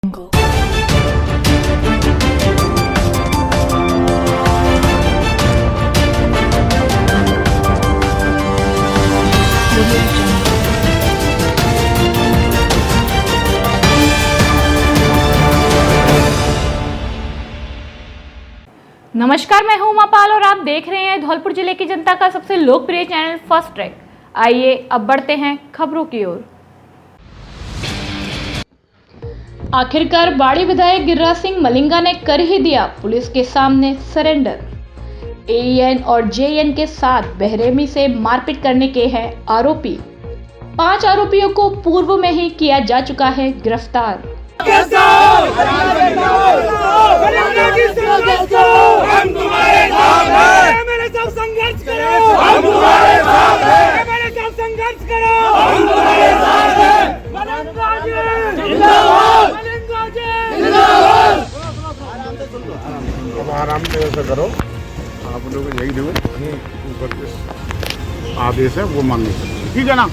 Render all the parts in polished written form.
नमस्कार, मैं हूं उमा पाल और आप देख रहे हैं धौलपुर जिले की जनता का सबसे लोकप्रिय चैनल फर्स्ट ट्रैक। आइए अब बढ़ते हैं खबरों की ओर। आखिरकार बाड़ी विधायक गिरिराज सिंह मलिंगा ने कर ही दिया पुलिस के सामने सरेंडर। एएन और जेएन के साथ बेरहमी से मारपीट करने के हैं आरोपी। 5 आरोपियों को पूर्व में ही किया जा चुका है गिरफ्तार। हम तुम्हारे साथ हैं, मेरे साथ संघर्ष करो, हम तुम्हारे साथ हैं, मेरे साथ संघर्ष करो, हम तुम्हारे साथ हैं। मलिंगा जी जिंदाबाद, मलिंगा जी जिंदाबाद। आराम से ऐसा करो, आप लोग यही दो, ऊपर के आदेश है वो मानने चाहिए, ठीक है ना?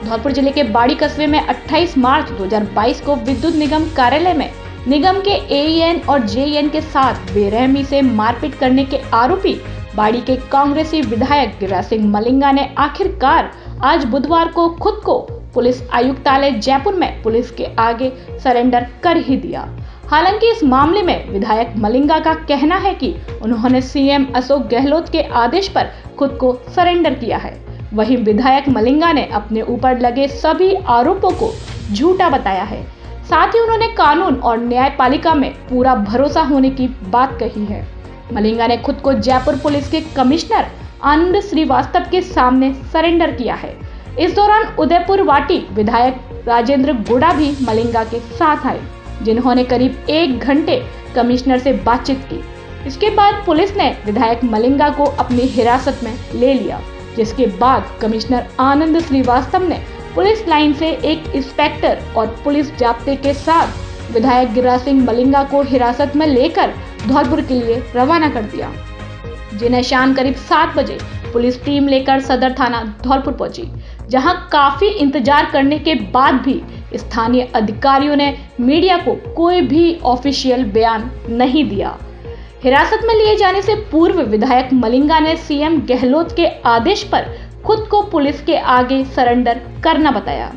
धौलपुर जिले के बाड़ी कस्बे में 28 मार्च 2022 को विद्युत निगम कार्यालय में निगम के एएन और जेएन के साथ बेरहमी से मारपीट करने के आरोपी बाड़ी के कांग्रेसी विधायक गिरिराज सिंह मलिंगा ने आखिरकार आज बुधवार को खुद को पुलिस आयुक्तालय जयपुर में पुलिस के आगे सरेंडर कर ही दिया। हालांकि इस मामले में विधायक मलिंगा का कहना है कि उन्होंने सीएम अशोक गहलोत के आदेश पर खुद को सरेंडर किया है। वहीं विधायक मलिंगा ने अपने ऊपर लगे सभी आरोपों को झूठा बताया है। साथ ही उन्होंने कानून और न्यायपालिका में पूरा भरोसा होने की बात कही है। मलिंगा ने खुद को जयपुर पुलिस के कमिश्नर आनंद श्रीवास्तव के सामने सरेंडर किया है। इस दौरान उदयपुर वाटी विधायक राजेंद्र गुड़ा भी मलिंगा के साथ आए, जिन्होंने करीब 1 घंटे कमिश्नर से बातचीत की। इसके बाद पुलिस ने विधायक मलिंगा को अपनी हिरासत में ले लिया, जिसके बाद कमिश्नर आनंद श्रीवास्तव ने पुलिस लाइन से एक इंस्पेक्टर और पुलिस जाब्ते के साथ विधायक गिरिराज सिंह मलिंगा को हिरासत में लेकर धौलपुर के लिए रवाना कर दिया, जिन्हें शाम करीब 7 बजे पुलिस टीम लेकर सदर थाना धौलपुर पहुंची, जहां काफी इंतजार करने के बाद भी स्थानीय अधिकारियों ने मीडिया को कोई भी ऑफिशियल बयान नहीं दिया। हिरासत में लिए जाने से पूर्व विधायक मलिंगा ने सीएम गहलोत के आदेश पर खुद को पुलिस के आगे सरेंडर करना बताया।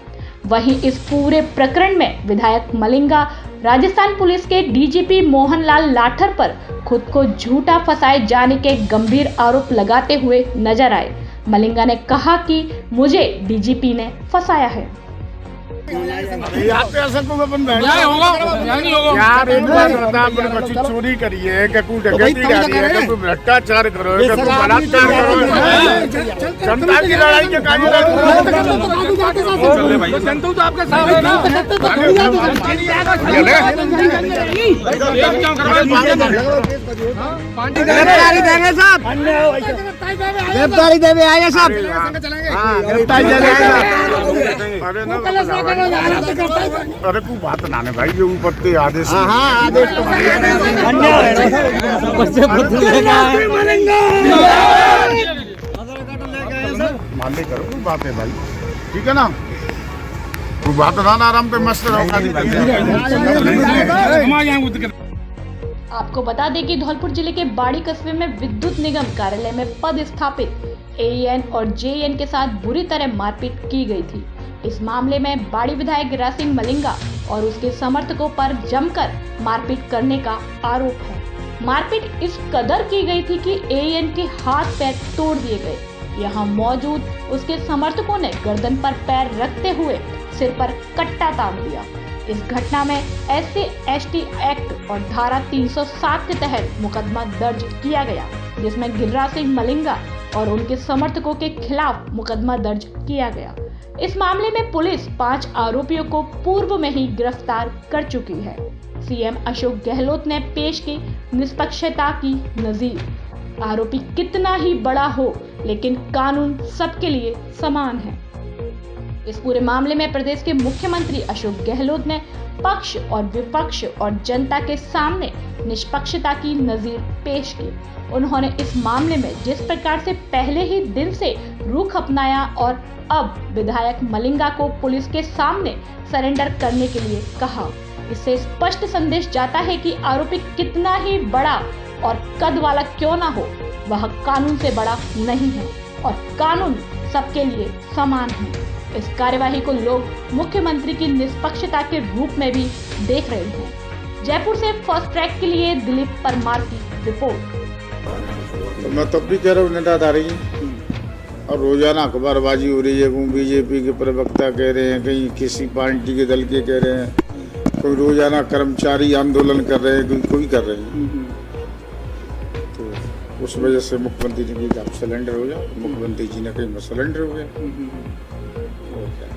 वहीं इस पूरे प्रकरण में विधायक मलिंगा राजस्थान पुलिस के डीजीपी मोहनलाल लाठर पर खुद को झूठा फंसाए जाने के गंभीर आरोप लगाते हुए नजर आए। मलिंगा ने कहा कि मुझे डीजीपी ने फंसाया है। यहाँ पे ऐसा कोई बंदा यार, एक बार अपनी बच्ची चोरी करी है, कोई डकैती करी है, कोई भ्रष्टाचार करो, कोई बलात्कार करो, जनता की लड़ाई के काम जनता तो आपके साथ है ना। गिरफ्तारी देंगे साहब, गिरफ्तारी देंगे आइए साहब, गिरफ्तारी देंगे। अरे तू बात ना भाई, ये ऊपर के आदेश आदेश मान ले करो, कोई बात है भाई, ठीक है ना? तू बात ना आराम पे मस्त आपको बता दें कि धौलपुर जिले के बाड़ी कस्बे में विद्युत निगम कार्यालय में पदस्थापित एएन और जेएन के साथ बुरी तरह मारपीट की गई थी। इस मामले में बाड़ी विधायक गिरिराज सिंह मलिंगा और उसके समर्थकों पर जमकर मारपीट करने का आरोप है। मारपीट इस कदर की गई थी कि एएन के हाथ पैर तोड़ दिए गए। यहाँ मौजूद उसके समर्थकों ने गर्दन पर पैर रखते हुए सिर पर कट्टा तान दिया। इस घटना में SC/ST एक्ट और धारा 307 के तहत मुकदमा दर्ज किया गया, जिसमें गिरिराज सिंह मलिंगा और उनके समर्थकों के खिलाफ मुकदमा दर्ज किया गया। इस मामले में पुलिस 5 आरोपियों को पूर्व में ही गिरफ्तार कर चुकी है। सीएम अशोक गहलोत ने पेश की निष्पक्षता की नजीर। आरोपी कितना ही बड़ा हो, लेकिन कानून सबके लिए समान है। इस पूरे मामले में प्रदेश के मुख्यमंत्री अशोक गहलोत ने पक्ष और विपक्ष और जनता के सामने निष्पक्षता की नजीर पेश की। उन्होंने इस मामले में जिस प्रकार से पहले ही दिन से रुख अपनाया और अब विधायक मलिंगा को पुलिस के सामने सरेंडर करने के लिए कहा, इससे स्पष्ट संदेश जाता है कि आरोपी कितना ही बड़ा और कद वाला क्यों ना हो, वह कानून से बड़ा नहीं है और कानून सबके लिए समान है। इस कार्यवाही को लोग मुख्यमंत्री की निष्पक्षता के रूप में भी देख रहे हैं। जयपुर से फर्स्ट ट्रैक के लिए दिलीप परमार की रिपोर्ट। तो मैं तब भी कह रहा हूँ निराधारी है और रोजाना अखबारबाजी हो रही है। वो बीजेपी के प्रवक्ता कह रहे हैं, कहीं किसी पार्टी के दल के कह रहे हैं, कोई रोजाना कर्मचारी आंदोलन कर रहे हैं, कोई कर रहे हैं। तो उस वजह से मुख्यमंत्री ने कहा आप सरेंडर हो जाओ। मुख्यमंत्री जी ने कही मैं सरेंडर हो गया।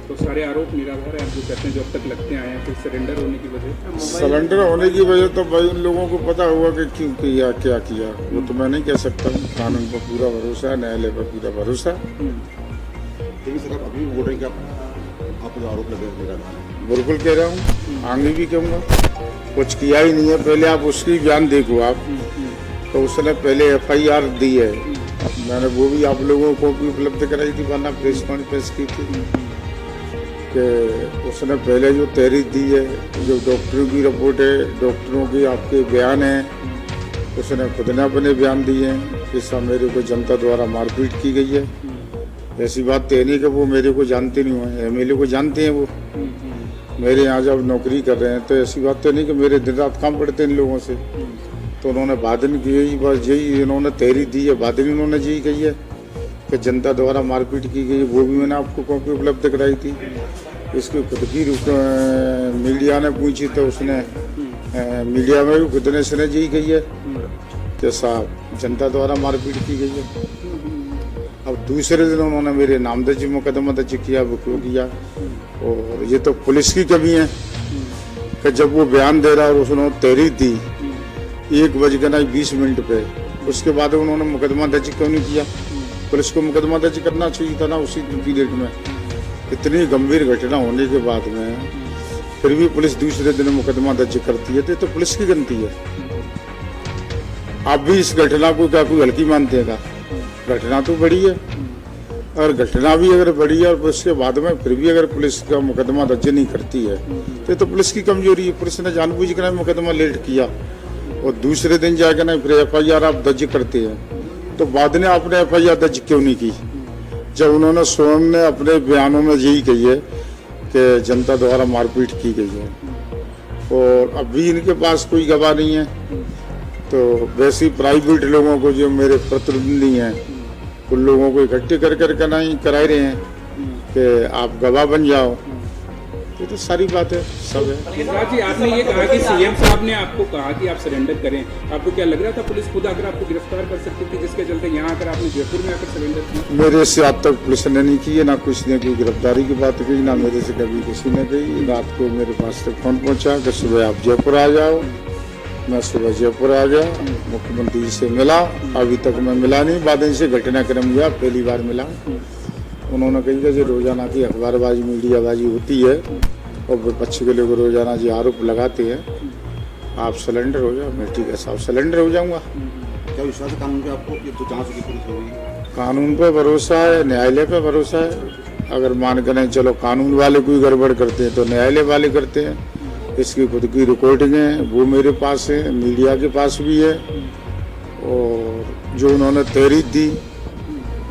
तो सारे आरोप निराधार है, आप जो कहते हैं जब तक लगते आए हैं, फिर सरेंडर होने की वजह सरेंडर होने की वजह तो भाई उन लोगों को पता होगा कि क्यों किया, क्या किया, वो तो मैं नहीं कह सकता हूँ। कानून पर पूरा भरोसा है, न्यायालय पर पूरा भरोसा है। सर आप अभी बोल रहे हैं कि आप जो आरोप लगे निराधार? बिल्कुल कह रहा हूँ, आगे भी कहूँगा। कुछ किया ही नहीं है। पहले आप उसकी बयान देखो आप, तो उसने पहले FIR दी है। मैंने वो भी आप लोगों को भी उपलब्ध कराई थी, वरना प्रेस कॉन्फ्रेंस की थी कि उसने पहले जो तहरीर दी है, जो डॉक्टरों की रिपोर्ट है, डॉक्टरों की आपके बयान है, उसने खुद ने अपने बयान दिए हैं कि सब मेरे को जनता द्वारा मारपीट की गई है। ऐसी बात तो नहीं कि वो मेरे को जानते नहीं हुए, MLA को जानते हैं। वो मेरे यहाँ जब नौकरी कर रहे हैं, तो ऐसी बात तो नहीं कि मेरे दिन रात काम पड़ते इन लोगों से। तो उन्होंने बादन की यही बस यही इन्होंने तहरीर दी है, बादन इन्होंने यही कही है कि जनता द्वारा मारपीट की गई। वो भी मैंने आपको कॉपी उपलब्ध कराई थी। इसकी खुद की मीडिया ने पूछी तो उसने मीडिया में भी खुद ने इसने यही कही है कि साहब जनता द्वारा मारपीट की गई है। अब दूसरे दिन उन्होंने मेरे नामदर्ज मुकदमा दर्ज किया, वो क्यों किया? और ये तो पुलिस की कमी है कि जब वो बयान दे रहा और उसने तहरीर दी 1:20 पे, उसके बाद उन्होंने मुकदमा दर्ज क्यों नहीं किया? पुलिस को मुकदमा दर्ज करना चाहिए था ना उसी पीरियड में। इतनी गंभीर घटना होने के बाद में फिर भी पुलिस दूसरे दिन मुकदमा दर्ज करती है, तो पुलिस की गलती है। आप भी इस घटना को क्या कोई हल्की मानते हैं? घटना तो बड़ी है, और घटना भी अगर बड़ी है और उसके बाद में फिर भी अगर पुलिस का मुकदमा दर्ज नहीं करती है, तो पुलिस की कमजोरी है। पुलिस ने जानबूझ कर मुकदमा लेट किया और दूसरे दिन जाकर ना फिर FIR आप दर्ज करते हैं, तो बाद में आपने FIR दर्ज क्यों नहीं की? जब उन्होंने स्वयं ने अपने बयानों में यही कही है कि जनता द्वारा मारपीट की गई है, और अभी इनके पास कोई गवाह नहीं है। तो वैसे ही प्राइवेट लोगों को, जो मेरे प्रतिनिधि हैं, उन लोगों को इकट्ठे कर करा रहे हैं कि आप गवाह बन जाओ। ये तो सारी बात है, सब है। जी, आपने ये कहा कि CM साहब ने आपको कहा कि आप सरेंडर करें, आपको क्या लग रहा था पुलिस खुद आकर आपको गिरफ्तार कर सकती थी, जिसके चलते यहाँ आकर आपने जयपुर में आकर सरेंडर किया? मेरे से आज तक पुलिस ने नहीं की है, ना कुछ ने कोई गिरफ्तारी की बात की, ना मेरे से कभी किसी ने कही। रात को मेरे पास तक फोन पहुंचा कि सुबह आप जयपुर आ जाओ। मैं सुबह जयपुर आ गया, मुख्यमंत्री जी से मिला। अभी तक मैं मिला नहीं, बाद से घटनाक्रम गया, पहली बार मिला। उन्होंने कही कि रोजाना की अखबारबाजी मीडियाबाजी होती है और विपक्ष के लोग रोजाना जो आरोप लगाते हैं, आप सरेंडर हो जाओ। मैं ठीक है साहब सरेंडर हो जाऊंगा। क्या विश्वास है कानून पे आपको? ये तो जांच की पुलिस होगी। कानून पे भरोसा है, न्यायालय पे भरोसा है। अगर मान कर नहीं चलो कानून वाले कोई गड़बड़ करते हैं तो न्यायालय वाले करते हैं। इसकी खुद की रिकॉर्डिंग है, वो मेरे पास है, मीडिया के पास भी है। और जो उन्होंने तहरीर दी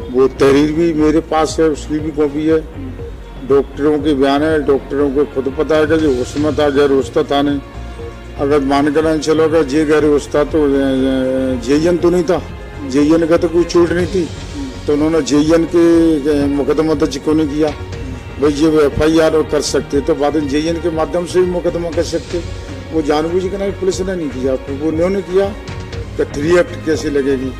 वो तहरीर भी मेरे पास है, उसकी भी कॉपी है। डॉक्टरों के बयान है, डॉक्टरों को खुद पता है कि जो उसमें था गैर होता था नहीं। अगर मान कर नहीं चलो कि जे गैर होता तो JN तो नहीं था, JN का तो कोई चोट नहीं थी, तो उन्होंने JN के मुकदमा दर्ज क्यों नहीं किया? भाई ये FIR कर सकते तो बाद में JN के माध्यम से भी मुकदमा कर सकते। वो जानबूझ के नहीं पुलिस ने नहीं किया, वो उन्होंने किया कि 3 एक्ट कैसे लगेगी,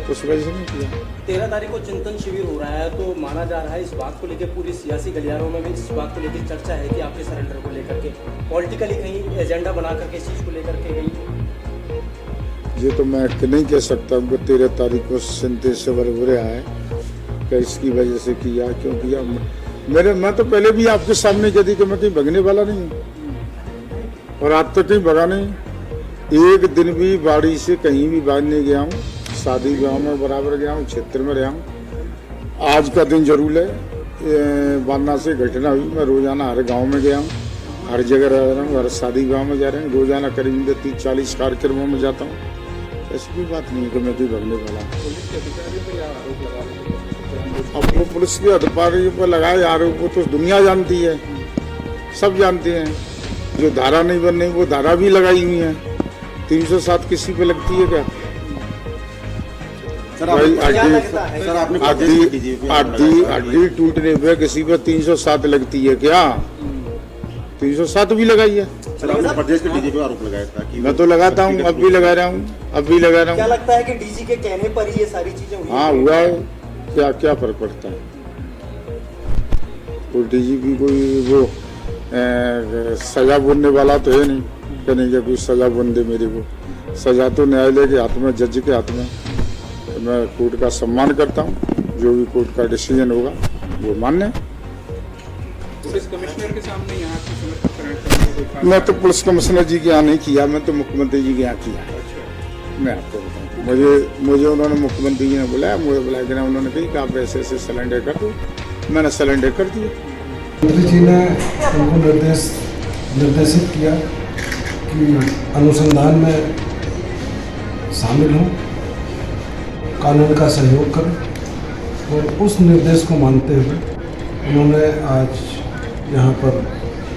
उस वजह से नहीं किया। 13 तारीख को चिंतन शिविर हो रहा है, तो माना जा रहा है इस बात को लेकर पूरी सियासी गलियारों में भी इस बात को लेकर चर्चा है कि आपके सरेंडर को लेकर के पॉलिटिकली कहीं एजेंडा बना करके इस चीज़ को लेकर के गई। ये तो मैं नहीं कह सकता हूँ कि 13 तारीख को 37 से हो रहा है कि इसकी वजह से किया, क्यों किया। मैं तो पहले भी आपके सामने कह दी कि मैं कहीं भगने वाला नहीं हूँ, और आज तक कहीं भगा नहीं। एक दिन भी बाड़ी से कहीं भी बाहर नहीं गया हूँ। शादी ब्याह में बराबर गया हूँ, क्षेत्र में रहा हूँ। आज का दिन जरूर है, बांदा से घटना हुई। मैं रोजाना हर गांव में गया हूँ, हर जगह रह रहा हूँ, हर शादी ब्याह में जा रहे हैं। रोजाना करीब 30-40 कार्यक्रमों में जाता हूँ। ऐसी कोई बात नहीं है कि मैं कोई भगने वाला हूँ। अब वो पुलिस के अधिकारियों पर लगाए आरोप वो तो दुनिया जानती है, सब जानते हैं। जो धारा नहीं बन रही वो धारा भी लगाई हुई है। 307 किसी पे लगती है क्या? हड्डी टूटने पे किसी पे 307 लगती है क्या? 307 भी लगाई है। सर, आपने प्रदेश के डीजी पे आरोप लगाया था कि मैं तो लगाता हूँ, अब भी लगा रहा हूँ। क्या लगता है कि डीजी के कहने पर ही ये सारी चीजें हुई? हाँ, हुआ है। क्या फर्क पड़ता है? कोई डीजीपी कोई वो सजा बोलने वाला तो है नहीं, कहने का कोई सजा बोल दे मेरे को। सजा तो न्यायालय के हाथ में, जज के हाथ में। मैं कोर्ट का सम्मान करता हूँ, जो भी कोर्ट का डिसीजन होगा वो मान्य है। पुलिस कमिश्नर के सामने यहाँ की समर्थन मैं तो पुलिस कमिश्नर जी के यहाँ नहीं किया, मैं तो मुख्यमंत्री जी के यहाँ किया। मैं आपको बताऊँ, मुझे उन्होंने मुख्यमंत्री जी ने बुलाया, मुझे बुलाया कि उन्होंने कही कि आप ऐसे ऐसे सिलेंडर कर दो। मैंने सिलेंडर कर दिया। मंत्री जी ने उनको निर्देशित किया कि अनुसंधान में शामिल हों, कानून का सहयोग करें, और उस निर्देश को मानते हुए उन्होंने आज यहाँ पर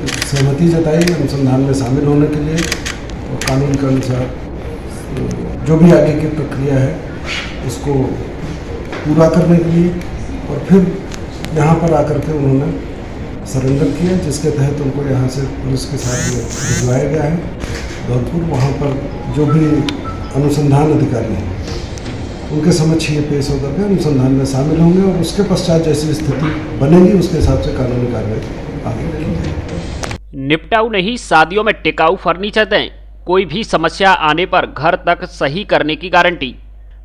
सहमति जताई अनुसंधान में शामिल होने के लिए, और कानून के अनुसार जो भी आगे की प्रक्रिया है उसको पूरा करने के लिए, और फिर यहाँ पर आकर के उन्होंने सरेंडर किया, जिसके तहत उनको यहाँ से पुलिस के साथ भिजवाया गया है धौलपुर। वहाँ पर जो भी अनुसंधान अधिकारी हैं उनके समक्ष ये पेश होकर के अनुसंधान में शामिल होंगे, और उसके पश्चात जैसी स्थिति बनेगी उसके हिसाब से कानूनी कार्रवाई आगे की जाएगी। निपटाऊ नहीं, शादियों में टिकाऊ फर्नीचर दें। कोई भी समस्या आने पर घर तक सही करने की guarantee.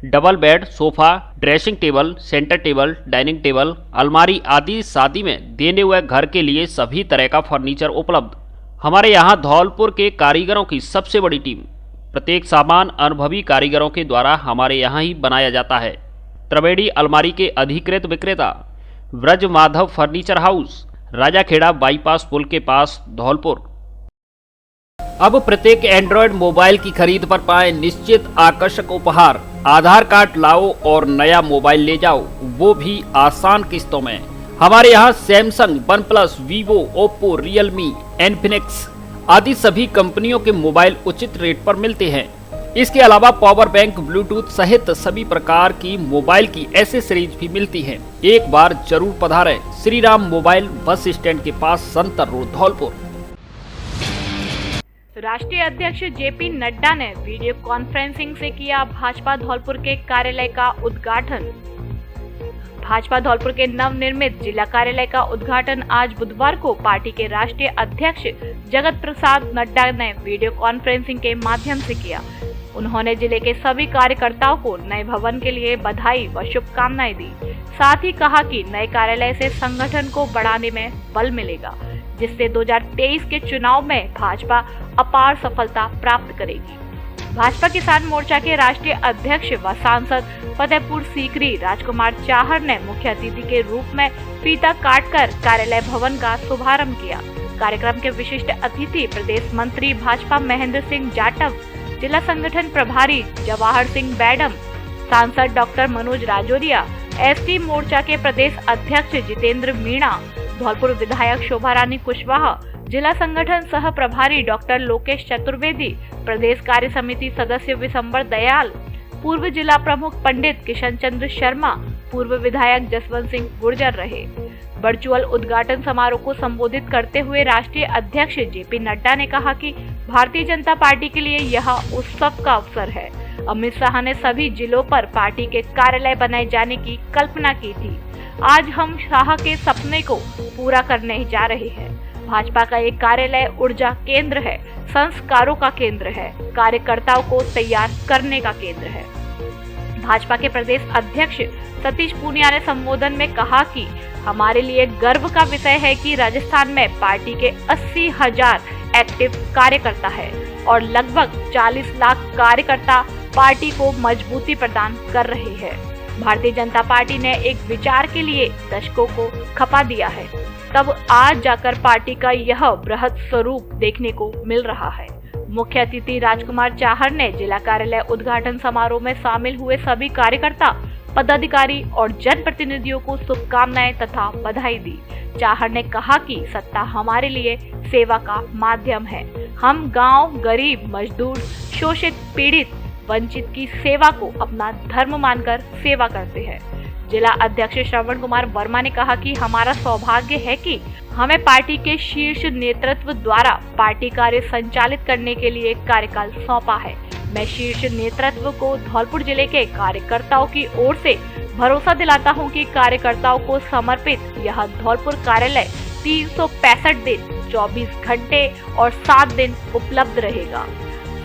Double bed, sofa, dressing table, centre table, dining table, अलमारी आदि शादी में देने हुए घर के लिए सभी तरह का फर्नीचर उपलब्ध। हमारे यहाँ धौलपुर के कारीगरों की सबसे बड़ी टीम। प्रत्येक सामान अनुभवी कारीगरों के द्वारा हमारे यहाँ ही बनाया जाता है। त्रिवेणी अलमारी के अधिकृत विक्रेता Vraj Madhav furniture house, Rajakhera bypass पुल के पास, धौलपुर। अब प्रत्येक एंड्रॉयड मोबाइल की खरीद पर पाएं निश्चित आकर्षक उपहार। आधार कार्ड लाओ और नया मोबाइल ले जाओ, वो भी आसान किस्तों में। हमारे यहाँ Samsung, OnePlus, Vivo, Oppo, Realme, Infinix आदि सभी कंपनियों के मोबाइल उचित रेट पर मिलते हैं। इसके अलावा पावर बैंक, ब्लूटूथ सहित सभी प्रकार की मोबाइल की एसेसरीज भी मिलती हैं। एक बार जरूर पधारें Shri Ram mobile, bus stand के पास, संतर रोड, धौलपुर। राष्ट्रीय अध्यक्ष जेपी नड्डा ने वीडियो कॉन्फ्रेंसिंग से किया भाजपा धौलपुर के कार्यालय का उद्घाटन। भाजपा धौलपुर के नवनिर्मित जिला कार्यालय का उद्घाटन आज बुधवार को पार्टी के राष्ट्रीय अध्यक्ष जगत प्रसाद नड्डा ने वीडियो कॉन्फ्रेंसिंग के माध्यम से किया। उन्होंने जिले के सभी कार्यकर्ताओं को नए भवन के लिए बधाई व शुभकामनाएं दी। साथ ही कहा कि नए कार्यालय से संगठन को बढ़ाने में बल मिलेगा, जिससे 2023 के चुनाव में भाजपा अपार सफलता प्राप्त करेगी। भाजपा किसान मोर्चा के राष्ट्रीय अध्यक्ष व सांसद फतेहपुर सीकरी राजकुमार चाहर ने मुख्य अतिथि के रूप में फीता काटकर कार्यालय भवन का शुभारंभ किया। कार्यक्रम के विशिष्ट अतिथि प्रदेश मंत्री भाजपा महेंद्र सिंह जाटव, जिला संगठन प्रभारी जवाहर सिंह बैडम, सांसद डॉक्टर मनोज राजौरिया, एसटी मोर्चा के प्रदेश अध्यक्ष जितेंद्र मीणा, धौलपुर विधायक शोभा रानी कुशवाहा, जिला संगठन सह प्रभारी डॉक्टर लोकेश चतुर्वेदी, प्रदेश कार्य समिति सदस्य विशंबर दयाल, पूर्व जिला प्रमुख पंडित किशन चंद्र शर्मा, पूर्व विधायक जसवंत सिंह गुर्जर रहे। वर्चुअल उद्घाटन समारोह को संबोधित करते हुए राष्ट्रीय अध्यक्ष जेपी नड्डा ने कहा कि भारतीय जनता पार्टी के लिए यह उत्सव का अवसर है। अमित शाह ने सभी जिलों पर पार्टी के कार्यालय बनाए जाने की कल्पना की थी। आज हम शाह के सपने को पूरा करने जा रहे हैं। भाजपा का एक कार्यालय ऊर्जा केंद्र है, संस्कारों का केंद्र है, कार्यकर्ताओं को तैयार करने का केंद्र है। भाजपा के प्रदेश अध्यक्ष सतीश पूनिया ने संबोधन में कहा कि हमारे लिए गर्व का विषय है कि राजस्थान में पार्टी के 80,000 एक्टिव कार्यकर्ता है और लगभग 40 लाख कार्यकर्ता पार्टी को मजबूती प्रदान कर रहे हैं। भारतीय जनता पार्टी ने एक विचार के लिए दशकों को खपा दिया है, तब आज जाकर पार्टी का यह बृहद स्वरूप देखने को मिल रहा है। मुख्य अतिथि राजकुमार चाहर ने जिला कार्यालय उद्घाटन समारोह में शामिल हुए सभी कार्यकर्ता, पदाधिकारी और जनप्रतिनिधियों को शुभकामनाएं तथा बधाई दी। चाहर ने कहा कि सत्ता हमारे लिए सेवा का माध्यम है। हम गांव, गरीब, मजदूर, शोषित, पीड़ित, वंचित की सेवा को अपना धर्म मानकर सेवा करते हैं। जिला अध्यक्ष श्रवण कुमार वर्मा ने कहा कि हमारा सौभाग्य है कि हमें पार्टी के शीर्ष नेतृत्व द्वारा पार्टी कार्य संचालित करने के लिए कार्यकाल सौंपा है। मैं शीर्ष नेतृत्व को धौलपुर जिले के कार्यकर्ताओं की ओर से भरोसा दिलाता हूं कि कार्यकर्ताओं को समर्पित यह धौलपुर कार्यालय 365 दिन 24 घंटे और 7 दिन उपलब्ध रहेगा।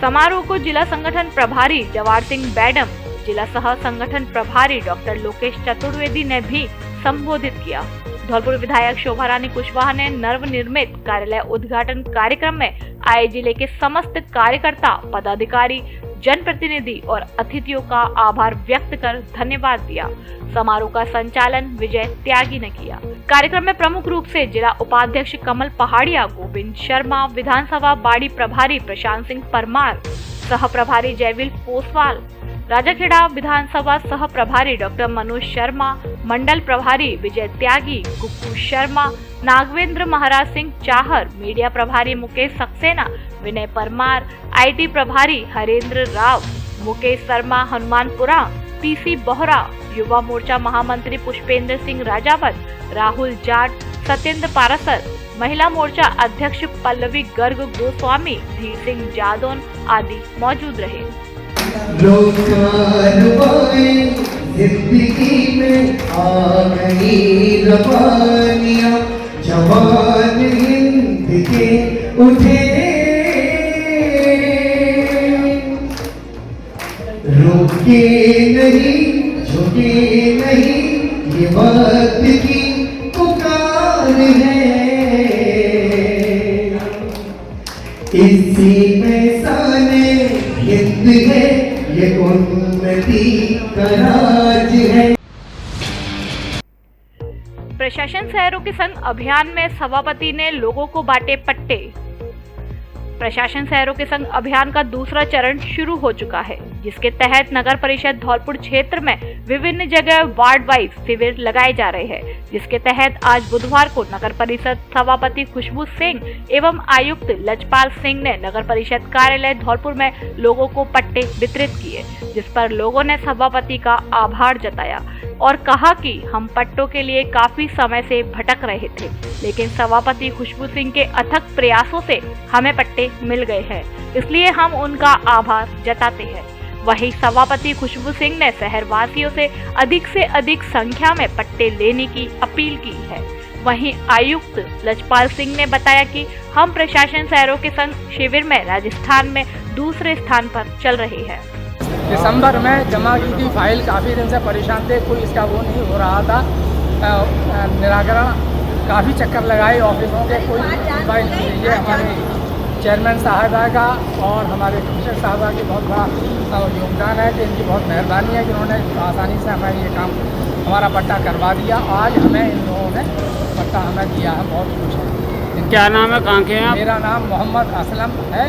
समारोह को जिला संगठन प्रभारी जवाहर सिंह बैडम, जिला सह संगठन प्रभारी डॉक्टर लोकेश चतुर्वेदी ने भी संबोधित किया। धौलपुर विधायक शोभा रानी कुशवाहा ने नवनिर्मित कार्यालय उद्घाटन कार्यक्रम में आए जिले के समस्त कार्यकर्ता, पदाधिकारी, जनप्रतिनिधि और अतिथियों का आभार व्यक्त कर धन्यवाद दिया। समारोह का संचालन विजय त्यागी ने किया। कार्यक्रम में प्रमुख रूप से जिला उपाध्यक्ष कमल पहाड़िया, गोविंद शर्मा, विधानसभा बाड़ी प्रभारी प्रशांत सिंह परमार, सह प्रभारी जयवीर पोसवाल, राजाखेड़ा विधानसभा सह प्रभारी डॉक्टर मनोज शर्मा, मंडल प्रभारी विजय त्यागी, गुप्पू शर्मा, नागवेंद्र महाराज सिंह चाहर, मीडिया प्रभारी मुकेश सक्सेना, विनय परमार, आईटी प्रभारी हरेंद्र राव, मुकेश शर्मा हनुमानपुरा, पीसी बोहरा, युवा मोर्चा महामंत्री पुष्पेंद्र सिंह राजावत, राहुल जाट, सत्येंद्र पारासर, महिला मोर्चा अध्यक्ष पल्लवी गर्ग गोस्वामी, धीर सिंह जादौन आदि मौजूद रहे। जिंदगी में आ गई रवानियां, जवान हिंद के उठे, रुके नहीं, झुके नहीं, ये वक्त की पुकार है। इसी में साने हिंद है, ये उन्नति का राज है। प्रशासन शहरों के संग अभियान में सभापति ने लोगों को बांटे पट्टे। प्रशासन शहरों के संग अभियान का दूसरा चरण शुरू हो चुका है, जिसके तहत नगर परिषद धौलपुर क्षेत्र में विभिन्न जगह वार्ड वाइज शिविर लगाए जा रहे हैं, जिसके तहत आज बुधवार को नगर परिषद सभापति खुशबू सिंह एवं आयुक्त लजपाल सिंह ने नगर परिषद कार्यालय धौलपुर में लोगों को पट्टे वितरित किए, जिस पर लोगों ने सभापति का आभार जताया और कहा कि हम पट्टों के लिए काफी समय से भटक रहे थे, लेकिन सभापति खुशबू सिंह के अथक प्रयासों से हमें पट्टे मिल गए हैं, इसलिए हम उनका आभार जताते हैं। वहीं सभापति खुशबू सिंह ने शहरवासियों से अधिक संख्या में पट्टे लेने की अपील की है। वहीं आयुक्त लजपाल सिंह ने बताया कि हम प्रशासन शहरों के संग शिविर में राजस्थान में दूसरे स्थान पर चल रहे हैं। दिसंबर में जमा की थी फाइल, काफ़ी दिन से परेशान थे, कोई इसका वो नहीं हो रहा था निराकरण। काफ़ी चक्कर लगाए ऑफिसों के, कोई फाइल नहीं। ये हमारे चेयरमैन साहबा का और हमारे कमिश्नर साहबा की बहुत बड़ा योगदान है कि इनकी बहुत मेहरबानी है कि उन्होंने आसानी से हमें ये काम हमारा पट्टा करवा दिया। आज हमें इन लोगों ने पट्टा हमें दिया है, बहुत खुश है। क्या नाम है, कहाँ के हैं आप? मेरा नाम मोहम्मद असलम है,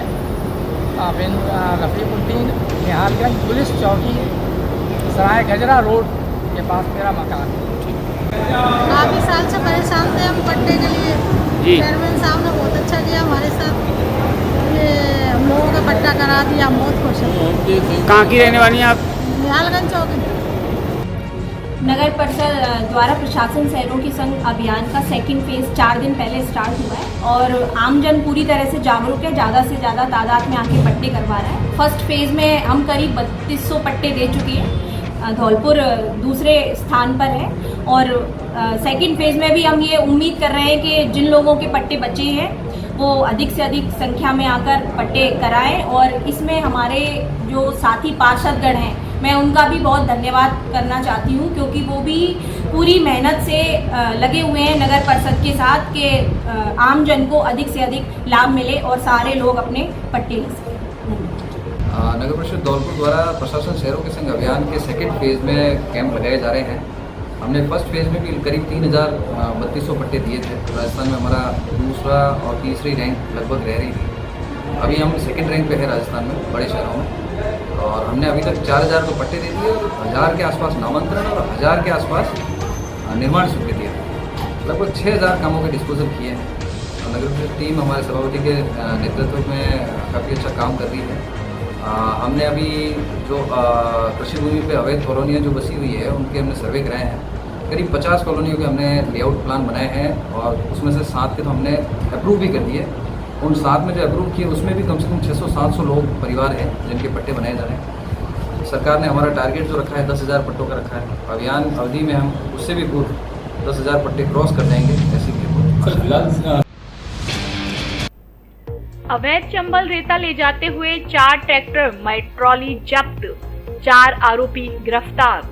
बिन रफ़ीकुद्दीन, निहालगंज पुलिस चौकी, सराय गजरा रोड के पास मेरा मकान है। काफ़ी साल से परेशान थे हम पट्टे के लिए। चेयरमैन साहब ने बहुत अच्छा किया हमारे साथ, ये हम लोगों का पट्टा करा दिया, हम बहुत खुश हैं। कहाँ की रहने वाली हैं आप? निहालगंज चौकी। नगर परिषद द्वारा प्रशासन शहरों के संग अभियान का सेकंड फेज 4 दिन पहले स्टार्ट हुआ है और आमजन पूरी तरह से जागरूक है, ज़्यादा से ज़्यादा तादाद में आके पट्टे करवा रहा है। फर्स्ट फेज में हम करीब 3200 पट्टे दे चुके हैं, धौलपुर दूसरे स्थान पर है और सेकंड फेज में भी हम ये उम्मीद कर रहे हैं कि जिन लोगों के पट्टे बचे हैं वो अधिक से अधिक संख्या में आकर पट्टे कराएं और इसमें हमारे जो साथी पार्षदगण हैं मैं उनका भी बहुत धन्यवाद करना चाहती हूँ, क्योंकि वो भी पूरी मेहनत से लगे हुए हैं नगर परिषद के साथ कि आम जन को अधिक से अधिक लाभ मिले और सारे लोग अपने पट्टे ले सकें। नगर परिषद धौलपुर द्वारा प्रशासन शहरों के संग अभियान के सेकेंड फेज में कैंप लगाए जा रहे हैं। हमने फर्स्ट फेज में भी करीब 3,3200 पट्टे दिए थे। राजस्थान में हमारा दूसरा और तीसरी रैंक लगभग रह रही थी। अभी हम सेकंड रैंक पे है राजस्थान में, बड़े शहरों में, और हमने अभी तक 4,000 को पट्टे दे दिए और 1,000 के आसपास नामांतरण और 1,000 के आसपास निर्माण स्वीकृति है। लगभग 6,000 कामों के डिस्पोजल किए हैं। नगर परिषद टीम हमारे सभापति के नेतृत्व में काफ़ी अच्छा काम कर रही है। हमने अभी जो कृषि भूमि पे अवैध कॉलोनियाँ जो बसी हुई है उनके हमने सर्वे कराए हैं। करीब 50 कॉलोनियों के हमने लेआउट प्लान बनाए हैं और उसमें से 7 के तो हमने अप्रूव भी कर दिए। उन 7 में जो अप्रूव किए उसमें भी कम से कम 600-700 लोग परिवार हैं जिनके पट्टे बनाए जा रहे हैं। सरकार ने हमारा टारगेट जो रखा है 10,000 पट्टों का रखा है। अभियान अवधि में हम उससे भी पूर्व 10,000 पट्टे क्रॉस कर जाएंगे ऐसी भी। अवैध चंबल रेता ले जाते हुए 4 ट्रैक्टर मई ट्रॉली जब्त, 4 आरोपी गिरफ्तार।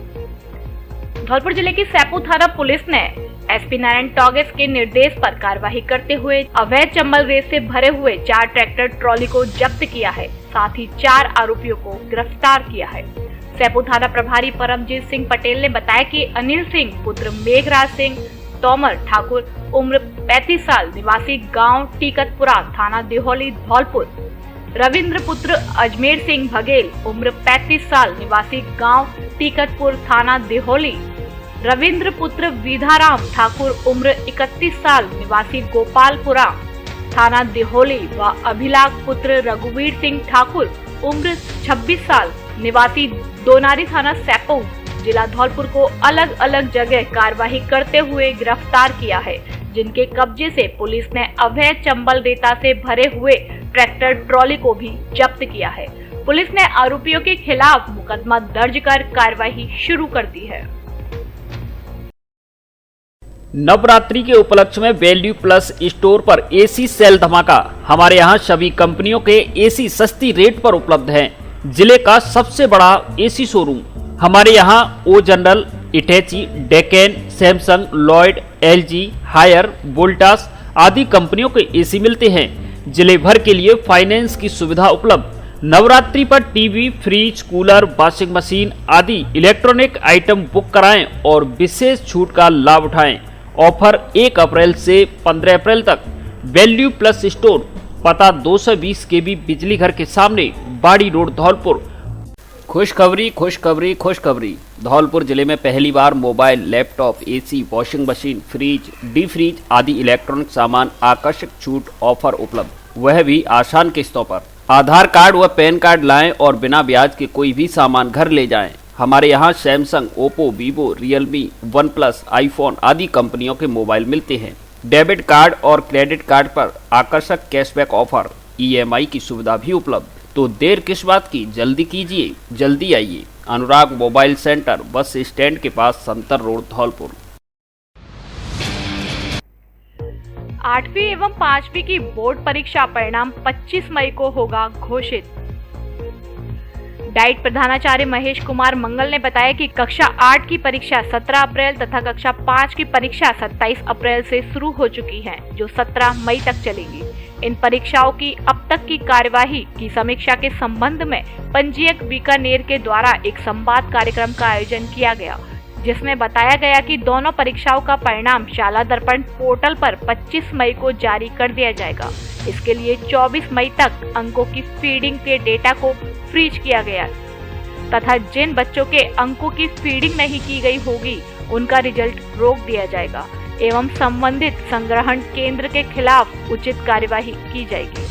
धौलपुर जिले की सैपू थाना पुलिस ने एसपी नारायण टॉगेस के निर्देश पर कार्रवाई करते हुए अवैध चंबल रेत से भरे हुए 4 ट्रैक्टर ट्रॉली को जब्त किया है, साथ ही 4 आरोपियों को गिरफ्तार किया है। सैपू थाना प्रभारी परमजीत सिंह पटेल ने बताया कि अनिल सिंह पुत्र मेघराज सिंह तोमर ठाकुर उम्र 35 साल निवासी गांव टीकतपुरा थाना दिहोली धौलपुर, रविंद्र पुत्र अजमेर सिंह बघेल उम्र 35 साल निवासी गांव टीकतपुर थाना दिहोली, रविंद्र पुत्र विधाराम ठाकुर उम्र 31 साल निवासी गोपालपुरा थाना दिहोली व अभिलाख पुत्र रघुवीर सिंह ठाकुर उम्र 26 साल निवासी दोनारी थाना सैपू जिला धौलपुर को अलग अलग जगह कार्रवाई करते हुए गिरफ्तार किया है, जिनके कब्जे से पुलिस ने अवैध चंबल रेता से भरे हुए ट्रैक्टर ट्रॉली को भी जब्त किया है। पुलिस ने आरोपियों के खिलाफ मुकदमा दर्ज कर कार्रवाई शुरू कर दी है। नवरात्रि के उपलक्ष्य में वैल्यू प्लस स्टोर पर एसी सेल धमाका। हमारे यहाँ सभी कंपनियों के एसी सस्ती रेट पर उपलब्ध हैं। जिले का सबसे बड़ा एसी शोरूम। हमारे यहाँ O General, Hitachi, Daikin, Samsung, Lloyd, LG, Haier, Voltas आदि कंपनियों के एसी मिलते हैं। जिले भर के लिए फाइनेंस की सुविधा उपलब्ध। नवरात्रि पर TV, fridge, cooler, washing machine आदि इलेक्ट्रॉनिक आइटम बुक कराएं और विशेष छूट का लाभ उठाएं। ऑफर 1 अप्रैल से 15 अप्रैल तक। वैल्यू प्लस स्टोर, पता 220 केबी बिजली घर के सामने, बाड़ी रोड, धौलपुर। खुशखबरी खुशखबरी खुशखबरी। धौलपुर जिले में पहली बार mobile, laptop, AC, washing machine, fridge, deep freeze आदि इलेक्ट्रॉनिक सामान आकर्षक छूट ऑफर उपलब्ध, वह भी आसान किस्तों पर। आधार कार्ड व पैन कार्ड लाएं और बिना ब्याज के कोई भी सामान घर ले जाएं। हमारे यहाँ Samsung, Oppo, Vivo, Realme, one plus, iPhone आदि कंपनियों के मोबाइल मिलते हैं। डेबिट कार्ड और क्रेडिट कार्ड पर आकर्षक कैशबैक ऑफर, EMI की सुविधा भी उपलब्ध। तो देर किस बात की, जल्दी कीजिए, जल्दी आइए। अनुराग मोबाइल सेंटर, बस स्टैंड के पास, संतर रोड, धौलपुर। 8वीं एवं 5वीं की बोर्ड परीक्षा परिणाम 25 मई को होगा घोषित। डाइट प्रधानाचार्य महेश कुमार मंगल ने बताया कि कक्षा 8 की परीक्षा 17 अप्रैल तथा कक्षा 5 की परीक्षा 27 अप्रैल से शुरू हो चुकी है, जो 17 मई तक चलेगी। इन परीक्षाओं की अब तक की कार्यवाही की समीक्षा के संबंध में पंजीयक बीकानेर के द्वारा एक संवाद कार्यक्रम का आयोजन किया गया, जिसमें बताया गया कि दोनों परीक्षाओं का परिणाम शाला दर्पण पोर्टल पर 25 मई को जारी कर दिया जाएगा। इसके लिए 24 मई तक अंकों की फीडिंग के डेटा को फ्रीज किया गया तथा जिन बच्चों के अंकों की फीडिंग नहीं की गई होगी उनका रिजल्ट रोक दिया जाएगा एवं संबंधित संग्रहण केंद्र के खिलाफ उचित कार्यवाही की जाएगी।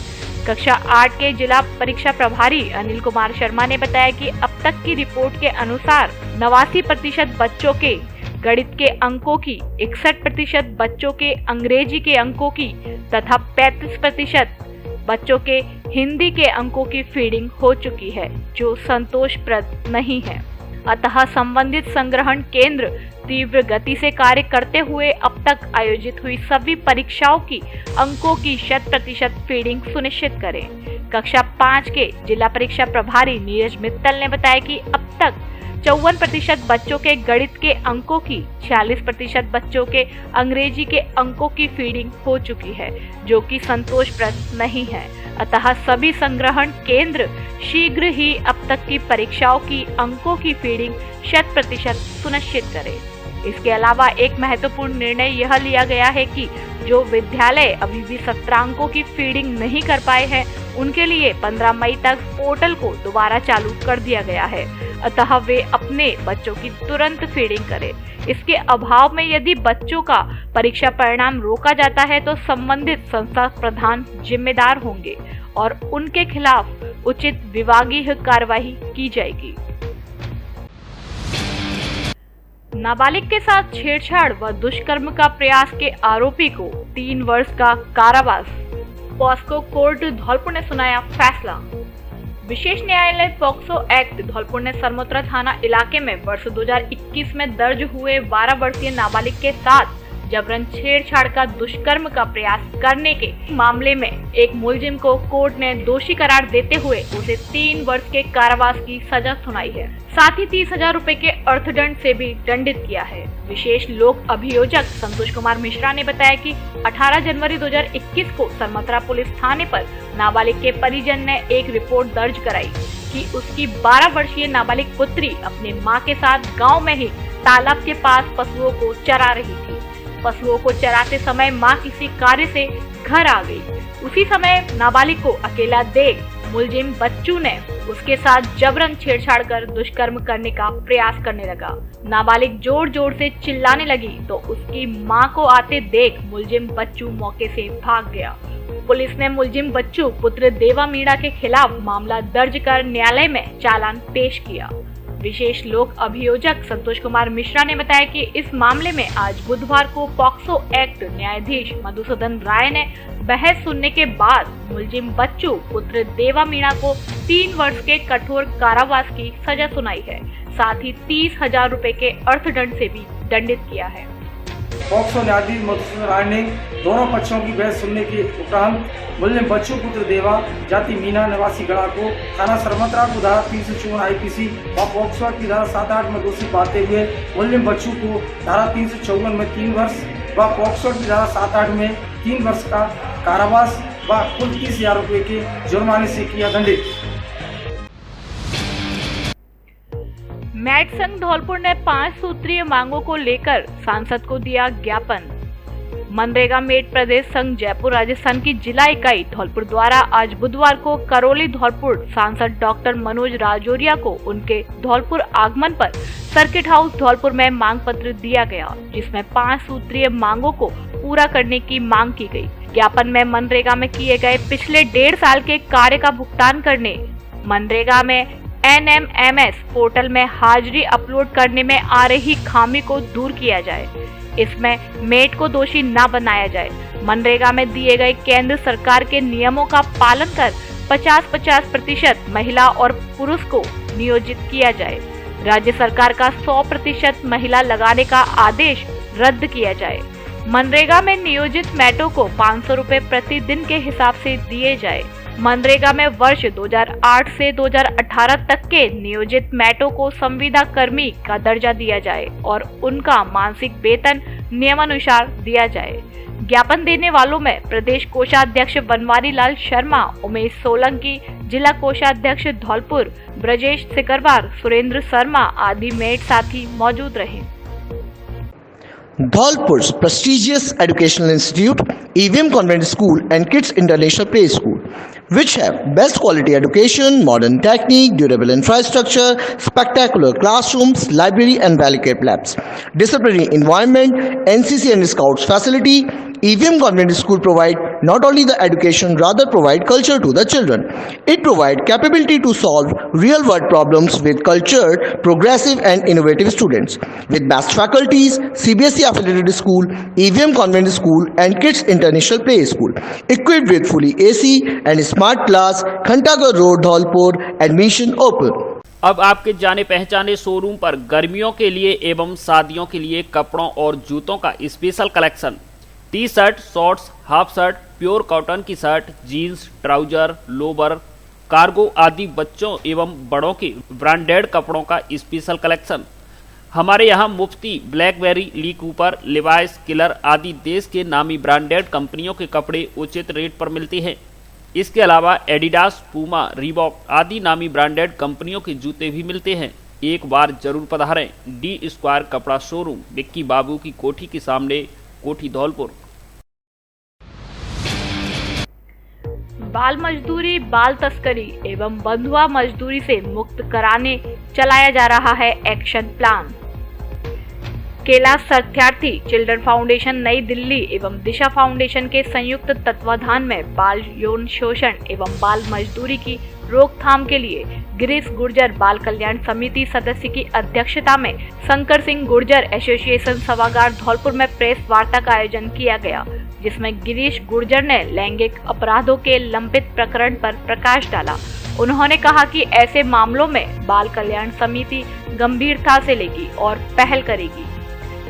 कक्षा 8 के जिला परीक्षा प्रभारी अनिल कुमार शर्मा ने बताया कि अब तक की रिपोर्ट के अनुसार 89% बच्चों के गणित के अंकों की, 61% बच्चों के अंग्रेजी के अंकों की तथा 35% बच्चों के हिंदी के अंकों की फीडिंग हो चुकी है, जो संतोषप्रद नहीं है। अतः संबंधित संग्रहण केंद्र तीव्र गति से कार्य करते हुए अब तक आयोजित हुई सभी परीक्षाओं की अंकों की 100% फीडिंग सुनिश्चित करें। कक्षा 5 के जिला परीक्षा प्रभारी नीरज मित्तल ने बताया कि अब तक 54% बच्चों के गणित के अंकों की, 46% बच्चों के अंग्रेजी के अंकों की फीडिंग हो चुकी है, जो कि संतोषप्रद नहीं है। अतः सभी संग्रहण केंद्र शीघ्र ही अब तक की परीक्षाओं की अंकों की फीडिंग 100% सुनिश्चित करें। इसके अलावा एक महत्वपूर्ण निर्णय यह लिया गया है कि जो विद्यालय अभी भी सत्रांकों की फीडिंग नहीं कर पाए हैं, उनके लिए 15 मई तक पोर्टल को दोबारा चालू कर दिया गया है, अतः वे अपने बच्चों की तुरंत फीडिंग करें। इसके अभाव में यदि बच्चों का परीक्षा परिणाम रोका जाता है तो संबंधित संस्था प्रधान जिम्मेदार होंगे और उनके खिलाफ उचित विभागीय कार्यवाही की जाएगी। नाबालिग के साथ छेड़छाड़ व दुष्कर्म का प्रयास के आरोपी को 3 वर्ष का कारावास। पॉस्को कोर्ट धौलपुर ने सुनाया फैसला। विशेष न्यायालय पॉक्सो एक्ट धौलपुर ने सरमथ थाना इलाके में वर्ष 2021 में दर्ज हुए 12 वर्षीय नाबालिग के साथ जबरन छेड़छाड़ का दुष्कर्म का प्रयास करने के मामले में एक मुलजिम को कोर्ट ने दोषी करार देते हुए उसे 3 वर्ष के कारावास की सजा सुनाई है। साथ ही 30,000 रुपए के अर्थदंड से भी दंडित किया है। विशेष लोक अभियोजक संतोष कुमार मिश्रा ने बताया कि 18 जनवरी 2021 को सरमथ पुलिस थाने पर नाबालिग के परिजन ने एक रिपोर्ट दर्ज कराई कि उसकी 12 वर्षीय नाबालिग पुत्री अपनी मां के साथ गांव में ही तालाब के पास पशुओं को चरा रही थी। पशुओं को चराते समय मां किसी कार्य से घर आ गई। उसी समय नाबालिग को अकेला देख मुलजिम बच्चू ने उसके साथ जबरन छेड़छाड़ कर दुष्कर्म करने का प्रयास करने लगा। नाबालिग जोर जोर से चिल्लाने लगी तो उसकी मां को आते देख मुलजिम बच्चू मौके से भाग गया। पुलिस ने मुलजिम बच्चू पुत्र देवा मीणा के खिलाफ मामला दर्ज कर न्यायालय में चालान पेश किया। विशेष लोक अभियोजक संतोष कुमार मिश्रा ने बताया कि इस मामले में आज बुधवार को पॉक्सो एक्ट न्यायाधीश मधुसूदन राय ने बहस सुनने के बाद मुलजिम बच्चू पुत्र देवा मीणा को 3 वर्ष के कठोर कारावास की सजा सुनाई है। साथ ही 30,000 रुपए के अर्थदंड से भी दंडित किया है। पॉक्सो न्यायाधीश मधुसूदन राय ने दोनों पक्षों की बहस सुनने के उपरांत मुलजिम बच्चू पुत्र देवा जाति मीना निवासी गढ़ा को थाना सरमथ को धारा 354 आईपीसी व पॉक्सो की धारा 7-8 में दोषी पाते हुए मुलजिम बच्चू को धारा 354 में 3 वर्ष व पॉक्सो की धारा 7-8 में 3 वर्ष का कारावास व कुल 30,000 रुपए के जुर्माने से किया दंडित। मैट संघ धौलपुर ने 5 सूत्रीय मांगों को लेकर सांसद को दिया ज्ञापन। मनरेगा मेट प्रदेश संघ जयपुर राजस्थान की जिला इकाई धौलपुर द्वारा आज बुधवार को करौली धौलपुर सांसद डॉक्टर मनोज राजौरिया को उनके धौलपुर आगमन पर सर्किट हाउस धौलपुर में मांग पत्र दिया गया, जिसमें 5 सूत्रीय मांगों को पूरा करने की मांग की गई। ज्ञापन में मनरेगा में किए गए पिछले 1.5 साल के कार्य का भुगतान करने, मनरेगा में NMMS पोर्टल में हाजिरी अपलोड करने में आ रही खामी को दूर किया जाए, इसमें मेट को दोषी न बनाया जाए, मनरेगा में दिए गए केंद्र सरकार के नियमों का पालन कर 50-50% महिला और पुरुष को नियोजित किया जाए, राज्य सरकार का 100% महिला लगाने का आदेश रद्द किया जाए, मनरेगा में नियोजित मेटों को 500 रुपए प्रति दिन के हिसाब से दिए जाए, मनरेगा में वर्ष 2008 से 2018 तक के नियोजित मेटों को संविदा कर्मी का दर्जा दिया जाए और उनका मासिक वेतन नियमानुसार दिया जाए। ज्ञापन देने वालों में प्रदेश कोषाध्यक्ष बनवारी लाल शर्मा, उमेश सोलंकी, जिला कोषाध्यक्ष धौलपुर ब्रजेश सिकरवार, सुरेंद्र शर्मा आदि मेट साथी मौजूद रहे। Dholpur's prestigious educational institute, EVM Convent School and Kids International Play School, which have best quality education, modern technique, durable infrastructure, spectacular classrooms, library and well-equipped labs, disciplinary environment, NCC and Scouts facility. EVM Convent School provide not only the education, rather provide culture to the children. It provide capability to solve real-world problems with cultured, progressive and innovative students. With best faculties, CBSE affiliated school, EVM Convent School and Kids International Play School, equipped with fully AC and smart class, Khantagar Road, Dholpur, admission open. अब आपके जाने पहचाने showroom पर गर्मियों के लिए एवं शादियों के लिए कपड़ों और जूतों का special collection T shirt, shorts, half shirt, pure cotton की shirt, jeans, trouser, lower, cargo आदि बच्चों एवं बड़ों के ब्रांडेड कपड़ों का स्पेशल कलेक्शन। हमारे यहाँ Mufti, Blackberry, Lee Cooper, Levi's, Killer आदि देश के नामी ब्रांडेड कंपनियों के कपड़े उचित रेट पर मिलते हैं। इसके अलावा एडिडास, पूमा, रीबॉक आदि नामी ब्रांडेड कंपनियों के जूते भी मिलते हैं। एक बार जरूर पधारें। डी स्क्वायर कपड़ा शोरूम, विक्की बाबू की कोठी के सामने, कोठी धौलपुर। बाल मजदूरी, बाल तस्करी एवं बंधुआ मजदूरी से मुक्त कराने चलाया जा रहा है action plan. Kailash Satyarthi children foundation नई दिल्ली एवं दिशा फाउंडेशन के संयुक्त तत्वाधान में बाल यौन शोषण एवं बाल मजदूरी की रोकथाम के लिए गिरीश गुर्जर बाल कल्याण समिति सदस्य की अध्यक्षता में शंकर सिंह गुर्जर एसोसिएशन सभागार धौलपुर में प्रेस वार्ता का आयोजन किया गया, जिसमें गिरीश गुर्जर ने लैंगिक अपराधों के लंबित प्रकरण पर प्रकाश डाला। उन्होंने कहा कि ऐसे मामलों में बाल कल्याण समिति गंभीरता से लेगी और पहल करेगी।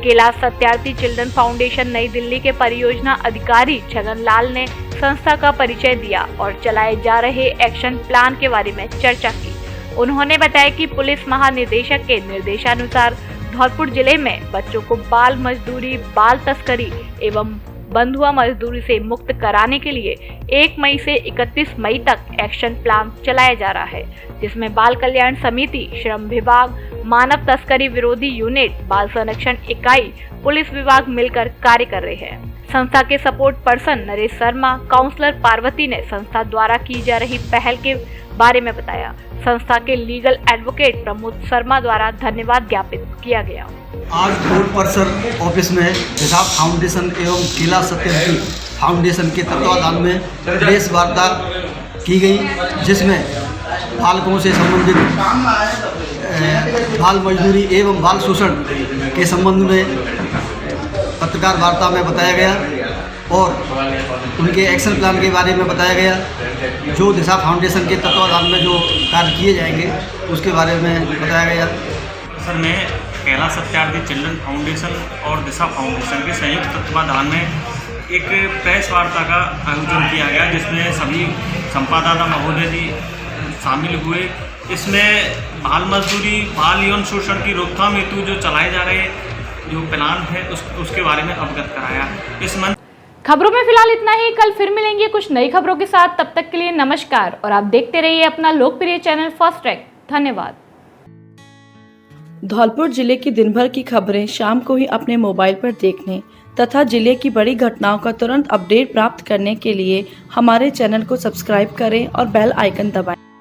कैलाश सत्यार्थी चिल्ड्रन फाउंडेशन नई दिल्ली के परियोजना अधिकारी छगन लाल ने संस्था का परिचय दिया और चलाए जा रहे एक्शन प्लान के बारे में चर्चा की। उन्होंने बताया कि पुलिस महानिदेशक के निर्देशानुसार धौलपुर जिले में बच्चों को बाल मजदूरी, बाल तस्करी एवं बंधुआ मजदूरी से मुक्त कराने के लिए 1 मई से 31 मई तक एक्शन प्लान चलाया जा रहा है, जिसमें बाल कल्याण समिति, श्रम विभाग, मानव तस्करी विरोधी यूनिट, बाल संरक्षण इकाई, पुलिस विभाग मिलकर कार्य कर रहे हैं। संस्था के support person Naresh Sharma, counsellor Parvati ने संस्था द्वारा की जा रही पहल के बारे में बताया। संस्था के लीगल एडवोकेट प्रमोद शर्मा द्वारा धन्यवाद ज्ञापित किया गया। आज रोड पर्सन ऑफिस में दिशा फाउंडेशन एवं कैलाश सत्यार्थी फाउंडेशन के तत्वाधान में प्रेस वार्ता की गई, जिसमें बालकों से संबंधित बाल मजदूरी एवं बाल शोषण के संबंध में पत्रकार वार्ता में बताया गया और उनके एक्शन प्लान के बारे में बताया गया। जो दिशा फाउंडेशन के तत्वाधान में जो कार्य किए जाएंगे उसके बारे में बताया गया। सर, मैं कैलाश सत्यार्थी चिल्ड्रन फाउंडेशन और दिशा फाउंडेशन के संयुक्त तत्वाधान में एक प्रेस वार्ता का आयोजन किया गया, जिसमें सभी संपादक महोदय जी शामिल हुए। इसमें बाल मजदूरी, बाल यौन शोषण की रोकथाम हेतु जो चलाए जा रहे जो प्लान है उसके बारे में अवगत कराया। इस मंच खबरों में फिलहाल इतना ही। कल फिर मिलेंगे कुछ नई खबरों के साथ। तब तक के लिए नमस्कार और आप देखते रहिए अपना लोकप्रिय चैनल फर्स्ट ट्रैक। धन्यवाद। धौलपुर जिले की दिन भर की खबरें शाम को ही अपने मोबाइल पर देखने तथा जिले की बड़ी घटनाओं का तुरंत अपडेट प्राप्त करने के लिए हमारे चैनल को सब्सक्राइब करें और बेल आइकन दबाएं।